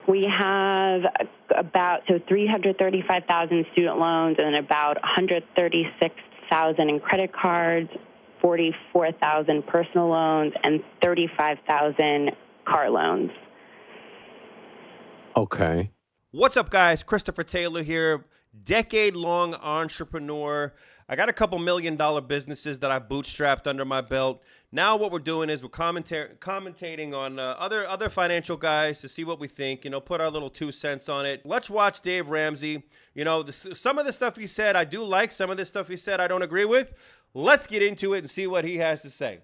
We have about 335,000 student loans and about 136,000 in credit cards, 44,000 personal loans, and 35,000 car loans. Okay. What's up, guys? Christopher Taylor here, decade-long entrepreneur. I got a couple $1 million businesses that I bootstrapped under my belt. Now what we're doing is we're commentating on other financial guys to see what we think, put our little 2 cents on it. Let's watch Dave Ramsey. Some of the stuff he said I do like. Some of the stuff he said I don't agree with. Let's get into it and see what he has to say.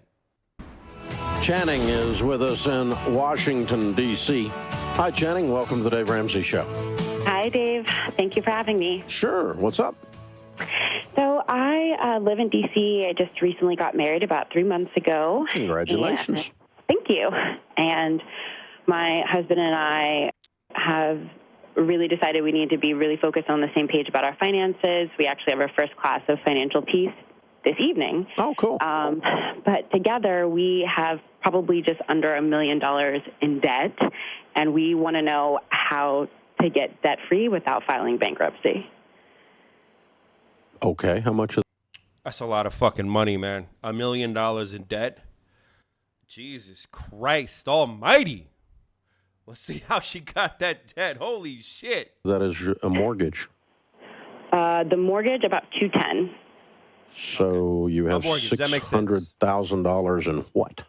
Channing is with us in Washington, D.C. Hi, Channing. Welcome to the Dave Ramsey Show. Hi, Dave. Thank you for having me. Sure. What's up? So I live in D.C. I just recently got married about 3 months ago. Congratulations. Thank you. And my husband and I have really decided we need to be really focused on the same page about our finances. We actually have our first class of financial peace this evening. Oh, cool. But together we have probably just under $1 million in debt, and we want to know how to get debt-free without filing bankruptcy. Okay, how much? That's a lot of fucking money, man. $1 million in debt. Jesus Christ almighty. Let's see how she got that debt. Holy shit. That is a mortgage. The mortgage, about $210,000. So you have $600,000 in what?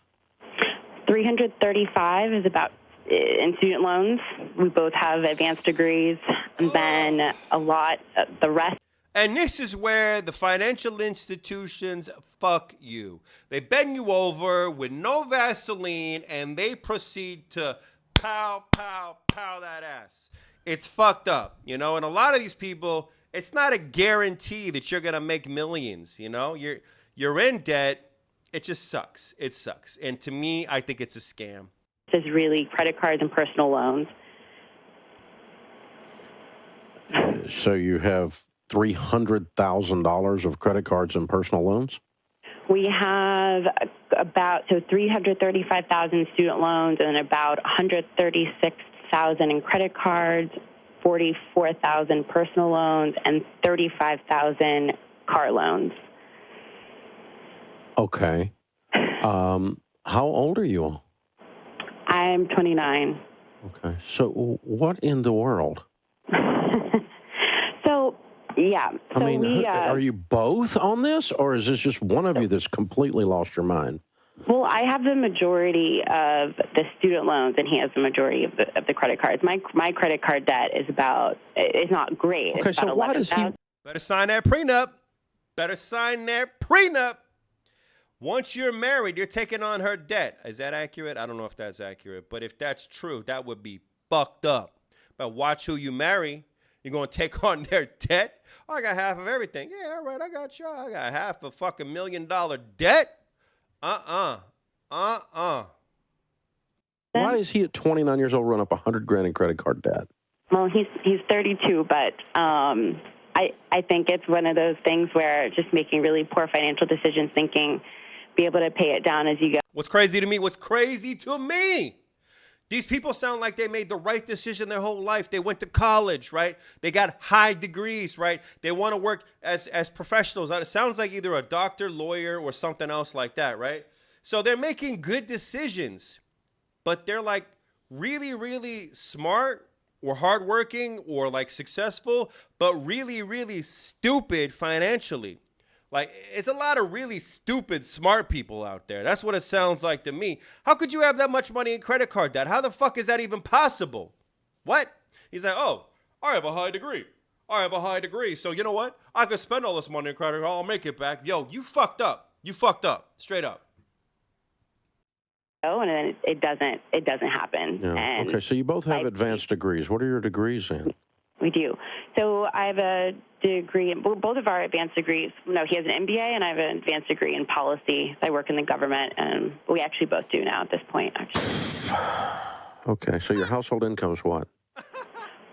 $335,000 is about in student loans. We both have advanced degrees, and then a lot, the rest. And this is where the financial institutions fuck you. They bend you over with no Vaseline, and they proceed to pow, pow, pow that ass. It's fucked up, and a lot of these people, it's not a guarantee that you're gonna make millions. You're in debt. It just sucks. It sucks. And to me, I think it's a scam. This is really credit cards and personal loans. So you have $300,000 of credit cards and personal loans? We have about 335,000 student loans and about 136,000 in credit cards, 44,000 personal loans, and 35,000 car loans. Okay. How old are you? I'm 29. Okay. So what in the world? Yeah. So are you both on this, or is this just one of you that's completely lost your mind? Well, I have the majority of the student loans, and he has the majority of the credit cards. My credit card debt is not great. Okay, so why does he? Better sign that prenup. Better sign that prenup. Once you're married, you're taking on her debt. Is that accurate? I don't know if that's accurate, but if that's true, that would be fucked up. But watch who you marry. You're going to take on their debt? Oh, I got half of everything. Yeah, all right, I got you. I got half a fucking $1 million debt? Why is he at 29 years old run up $100,000 in credit card debt? Well, he's 32, but I think it's one of those things where just making really poor financial decisions, thinking be able to pay it down as you go. What's crazy to me? These people sound like they made the right decision their whole life. They went to college, right? They got high degrees, right? They want to work as professionals. It sounds like either a doctor, lawyer, or something else like that, right? So they're making good decisions, but they're like really, really smart or hardworking or like successful, but really, really stupid financially. Like, it's a lot of really stupid, smart people out there. That's what it sounds like to me. How could you have that much money in credit card debt? How the fuck is that even possible? What? He's like, oh, I have a high degree. So you know what? I could spend all this money in credit card. I'll make it back. Yo, you fucked up. Straight up. Oh, and then it doesn't happen. Yeah. And okay, so you both have advanced degrees. What are your degrees in? We do. So I have a degree, both of our advanced degrees. No, he has an MBA, and I have an advanced degree in policy. I work in the government, and we actually both do now at this point, actually. Okay, so your household income is what?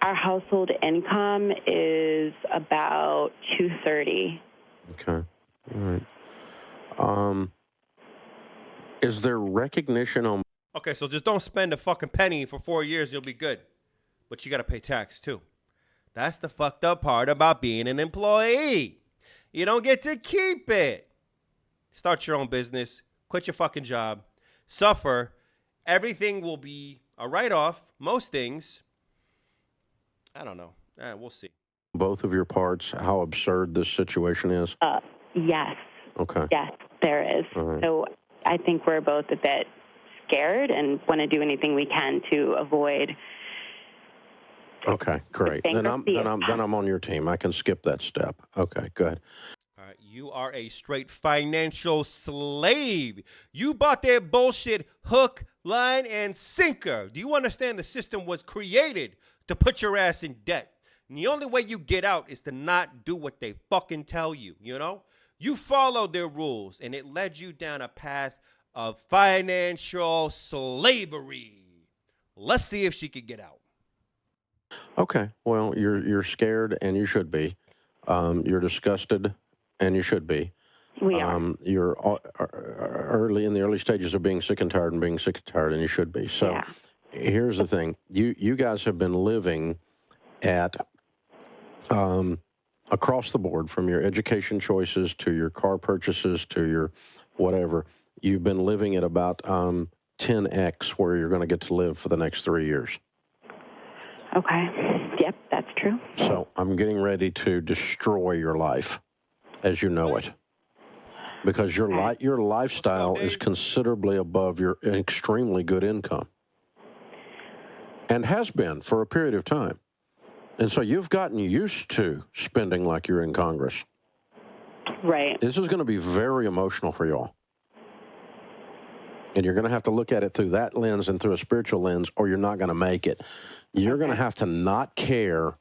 Our household income is about $230,000. Okay, all right. Is there recognition on? Okay, so just don't spend a fucking penny for 4 years. You'll be good. but you got to pay tax too. That's the fucked up part about being an employee. You don't get to keep it. Start your own business. Quit your fucking job. Suffer. Everything will be a write-off. Most things. I don't know. We'll see. Both of your parts, how absurd this situation is? Yes. Okay. Yes, there is. All right. So I think we're both a bit scared and want to do anything we can to avoid. Okay, great. Then I'm on your team. I can skip that step. Okay, good. All right, you are a straight financial slave. You bought that bullshit hook, line, and sinker. Do you understand the system was created to put your ass in debt? And the only way you get out is to not do what they fucking tell you, you know? You followed their rules, and it led you down a path of financial slavery. Let's see if she could get out. Okay, well, you're scared, and you should be. You're disgusted, and you should be. We are. You're in the early stages of being sick and tired, and you should be. So here's the thing. You guys have been living at across the board, from your education choices to your car purchases to your whatever. You've been living at about 10x where you're going to get to live for the next 3 years. Okay. Yep, that's true. So I'm getting ready to destroy your life as you know it, because your lifestyle is considerably above your extremely good income, and has been for a period of time. And so you've gotten used to spending like you're in Congress. Right. This is going to be very emotional for y'all. And you're going to have to look at it through that lens and through a spiritual lens, or you're not going to make it. You're going to have to not care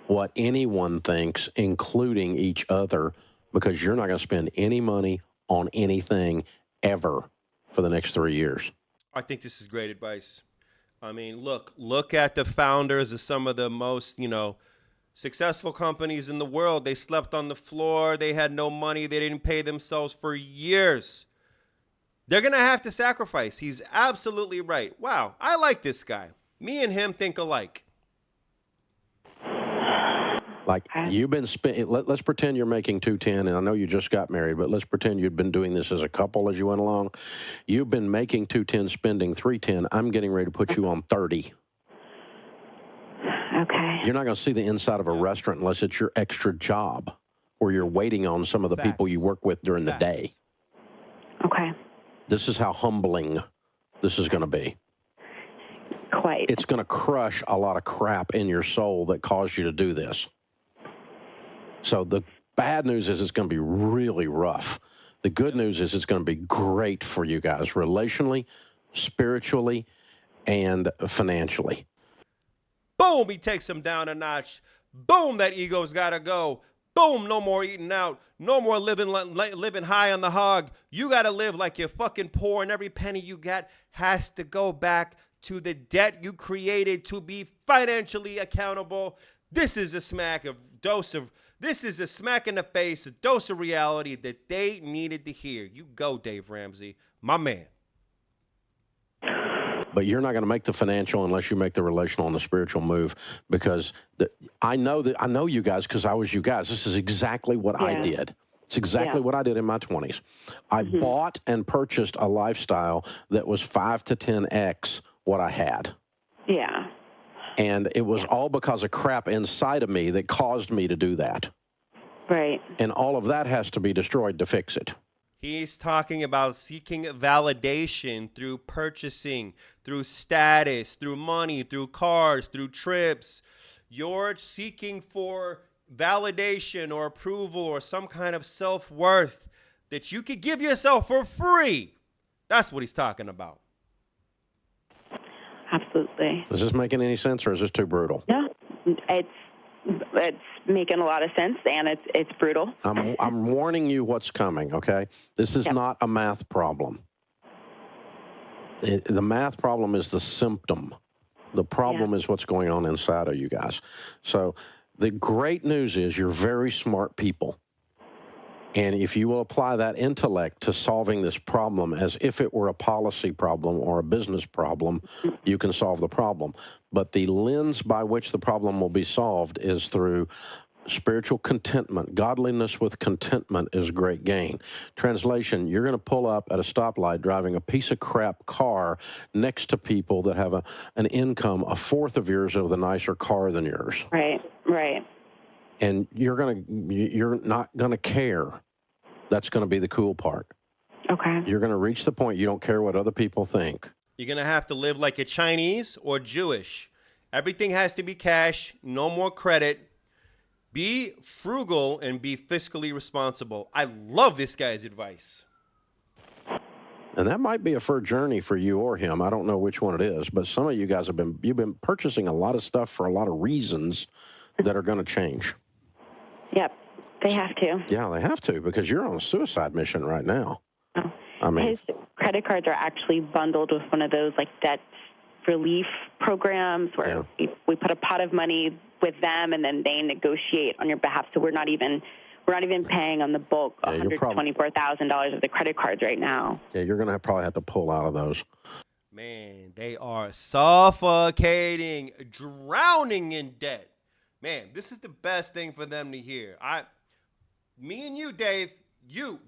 what anyone thinks, including each other, because you're not going to spend any money on anything ever for the next 3 years. I think this is great advice. I mean, look at the founders of some of the most, successful companies in the world. They slept on the floor. They had no money. They didn't pay themselves for years. They're going to have to sacrifice. He's absolutely right. Wow, I like this guy. Me and him think alike. Like, you've been let's pretend you're making 210, and I know you just got married, but let's pretend you'd been doing this as a couple as you went along. You've been making 210, spending 310. I'm getting ready to put you on 30. Okay. You're not going to see the inside of a restaurant unless it's your extra job, or you're waiting on some of the people you work with during the day. Okay. This is how humbling this is going to be. Quite. It's going to crush a lot of crap in your soul that caused you to do this. So the bad news is it's going to be really rough. The good news is it's going to be great for you guys, relationally, spiritually, and financially. Boom, he takes him down a notch. Boom, that ego's got to go. Boom, no more eating out. No more living high on the hog. You got to live like you're fucking poor, and every penny you got has to go back to the debt you created to be financially accountable. This is a smack in the face, a dose of reality that they needed to hear. You go, Dave Ramsey, my man. But you're not going to make the financial unless you make the relational and the spiritual move, because I know you guys because I was you guys. This is exactly what I did. It's exactly what I did in my 20s. I bought and purchased a lifestyle that was 5 to 10x what I had. Yeah. And it was all because of crap inside of me that caused me to do that. Right. And all of that has to be destroyed to fix it. He's talking about seeking validation through purchasing, through status, through money, through cars, through trips. You're seeking for validation or approval or some kind of self-worth that you could give yourself for free. That's what he's talking about. Absolutely. Is this making any sense, or is this too brutal? No, it's making a lot of sense, and it's brutal. I'm warning you what's coming, okay? This is not a math problem. The math problem is the symptom. The problem is what's going on inside of you guys. So the great news is you're very smart people. And if you will apply that intellect to solving this problem as if it were a policy problem or a business problem, you can solve the problem. But the lens by which the problem will be solved is through spiritual contentment. Godliness with contentment is great gain. Translation, you're going to pull up at a stoplight driving a piece of crap car next to people that have an income a fourth of yours with a nicer car than yours. Right, right. And you're not going to care. That's going to be the cool part. Okay. You're going to reach the point you don't care what other people think. You're going to have to live like a Chinese or Jewish. Everything has to be cash, no more credit. Be frugal and be fiscally responsible. I love this guy's advice. And that might be a fur journey for you or him. I don't know which one it is, but some of you guys you've been purchasing a lot of stuff for a lot of reasons that are going to change. Yep. They have to. Yeah, they have to, because you're on a suicide mission right now. Oh. I mean, his credit cards are actually bundled with one of those like debt relief programs where we put a pot of money with them and then they negotiate on your behalf. So we're not even paying on the bulk $124,000 of the credit cards right now. Yeah, you're going to probably have to pull out of those. Man, they are suffocating, drowning in debt. Man, this is the best thing for them to hear. Me and you, Dave,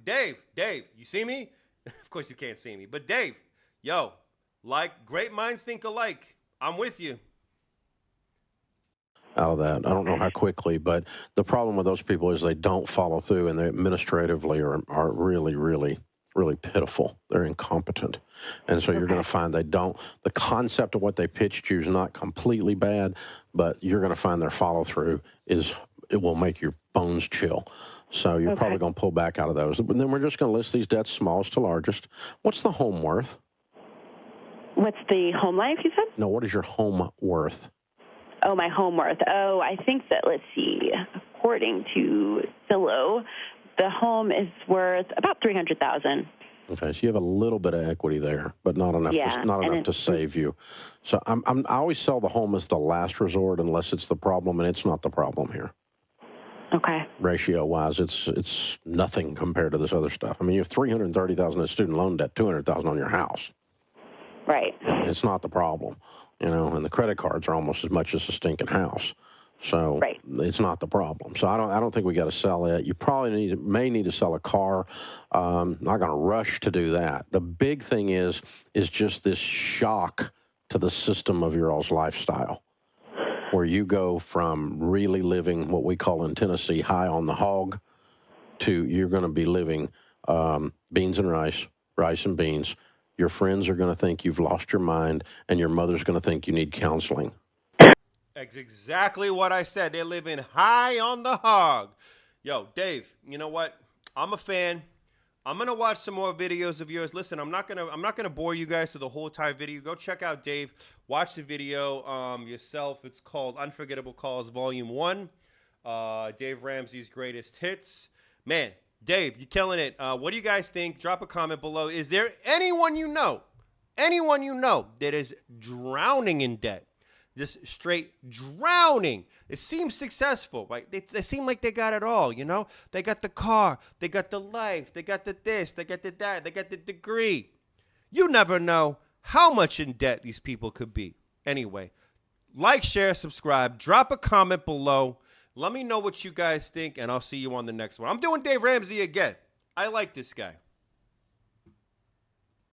Dave, you see me? Of course you can't see me, but Dave, yo, like great minds think alike. I'm with you. Out of that, I don't know how quickly, but the problem with those people is they don't follow through, and they administratively are really, really, really pitiful. They're incompetent. And so you're going to find the concept of what they pitched you is not completely bad, but you're going to find their follow through it will make your bones chill. So you're probably going to pull back out of those. But then we're just going to list these debts smallest to largest. What's the home worth? What's the home life, you said? No, what is your home worth? Oh, my home worth. Oh, I think that, let's see, according to Zillow, the home is worth about $300,000. Okay, so you have a little bit of equity there, but not enough. Not enough to save you. So I always sell the home as the last resort unless it's the problem, and it's not the problem here. Okay. Ratio-wise, it's nothing compared to this other stuff. I mean, you have $330,000 in student loan debt, $200,000 on your house. Right. It's not the problem, and the credit cards are almost as much as a stinking house. So it's not the problem. So I don't think we got to sell it. You probably may need to sell a car. Not going to rush to do that. The big thing is just this shock to the system of your all's lifestyle, where you go from really living what we call in Tennessee high on the hog to you're going to be living beans and rice and beans. Your friends are going to think you've lost your mind, and your mother's going to think you need counseling. That's exactly what I said. They're living high on the hog. Yo, Dave, you know what? I'm a fan. I'm gonna watch some more videos of yours. Listen, I'm not gonna bore you guys through the whole entire video. Go check out Dave. Watch the video yourself. It's called Unforgettable Calls Volume 1. Dave Ramsey's Greatest Hits. Man, Dave, you're killing it. What do you guys think? Drop a comment below. Is there anyone you know that is drowning in debt? Just straight drowning. It seems successful, right? They seem like they got it all, They got the car, they got the life, they got the this, they got the that, they got the degree. You never know how much in debt these people could be. Anyway, like, share, subscribe, drop a comment below. Let me know what you guys think, and I'll see you on the next one. I'm doing Dave Ramsey again. I like this guy.